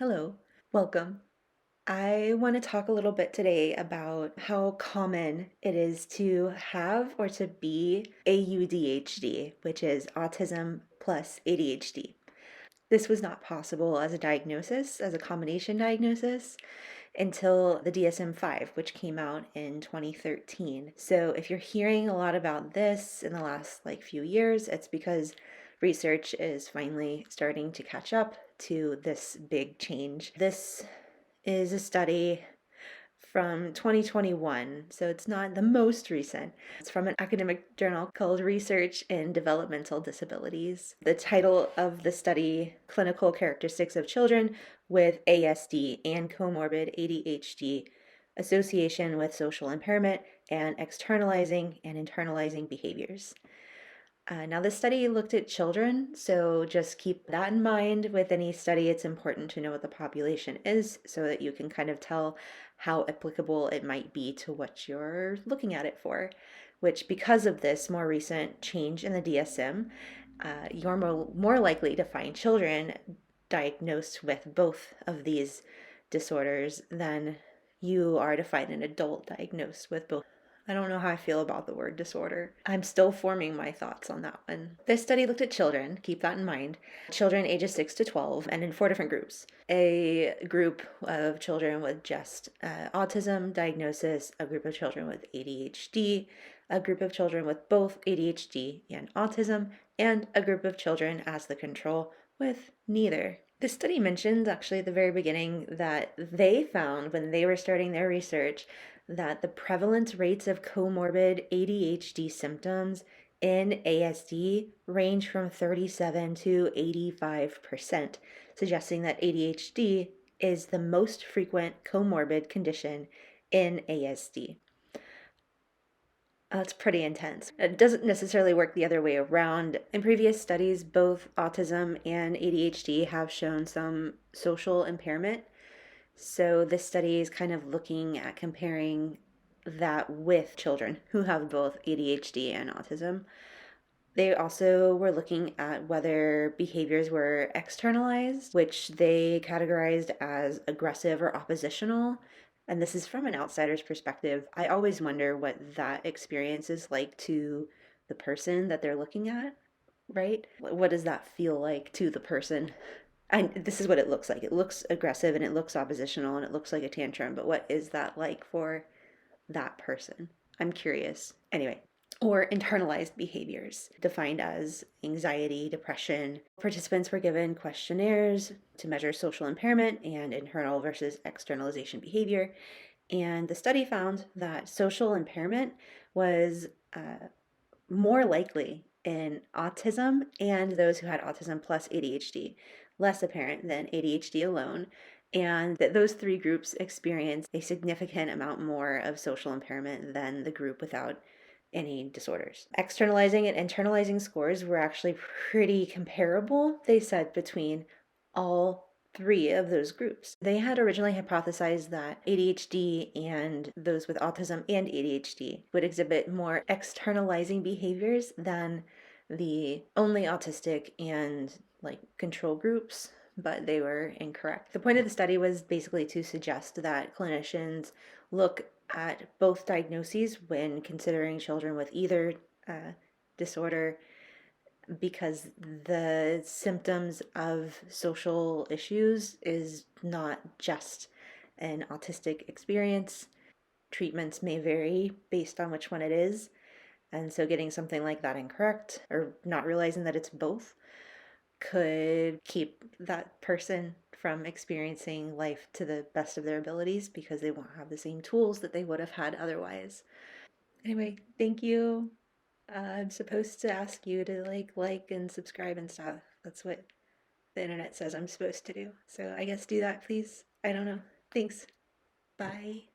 Hello, welcome. I want to talk a little bit today about how common it is to have or to be AuDHD, which is autism plus ADHD. This was not possible as a diagnosis, as a combination diagnosis, until the DSM-5, which came out in 2013. So if you're hearing a lot about this in the last few years, it's because research is finally starting to catch up to this big change. This is a study from 2021, so it's not the most recent. It's from an academic journal called Research in Developmental Disabilities. The title of the study, Clinical Characteristics of Children with ASD and Comorbid ADHD, Association with Social Impairment, and Externalizing and Internalizing Behaviors. Now, this study looked at children, so just keep that in mind. With any study, it's important to know what the population is so that you can kind of tell how applicable it might be to what you're looking at it for, which because of this more recent change in the DSM, you're more likely to find children diagnosed with both of these disorders than you are to find an adult diagnosed with both. I don't know how I feel about the word disorder. I'm still forming my thoughts on that one. This study looked at children, keep that in mind, children ages 6 to 12, and in 4 different groups. A group of children with just autism diagnosis, a group of children with ADHD, a group of children with both ADHD and autism, and a group of children as the control with neither. This study mentions actually at the very beginning that they found when they were starting their research that the prevalent rates of comorbid ADHD symptoms in ASD range from 37 to 85%, suggesting that ADHD is the most frequent comorbid condition in ASD. That's pretty intense. It doesn't necessarily work the other way around. In previous studies, both autism and ADHD have shown some social impairment. So this study is kind of looking at comparing that with children who have both ADHD and autism. They also were looking at whether behaviors were externalized, which they categorized as aggressive or oppositional. And this is from an outsider's perspective. I always wonder what that experience is like to the person that they're looking at, right? What does that feel like to the person? And this is what it looks like. It looks aggressive and it looks oppositional and it looks like a tantrum, but what is that like for that person? I'm curious. Anyway, or internalized behaviors, defined as anxiety, depression. Participants were given questionnaires to measure social impairment and internal versus externalization behavior. And the study found that social impairment was more likely in autism and those who had autism plus ADHD, less apparent than ADHD alone, and that those 3 groups experienced a significant amount more of social impairment than the group without any disorders. Externalizing and internalizing scores were actually pretty comparable, they said, between all 3 of those groups. They had originally hypothesized that ADHD and those with autism and ADHD would exhibit more externalizing behaviors than the only autistic and control groups, but they were incorrect. The point of the study was basically to suggest that clinicians look at both diagnoses when considering children with either disorder, because the symptoms of social issues is not just an autistic experience. Treatments may vary based on which one it is, and so getting something like that incorrect or not realizing that it's both could keep that person from experiencing life to the best of their abilities because they won't have the same tools that they would have had otherwise. Anyway, thank you. I'm supposed to ask you to like and subscribe and stuff. That's what the internet says I'm supposed to do. So I guess do that, please. I don't know. Thanks. Bye.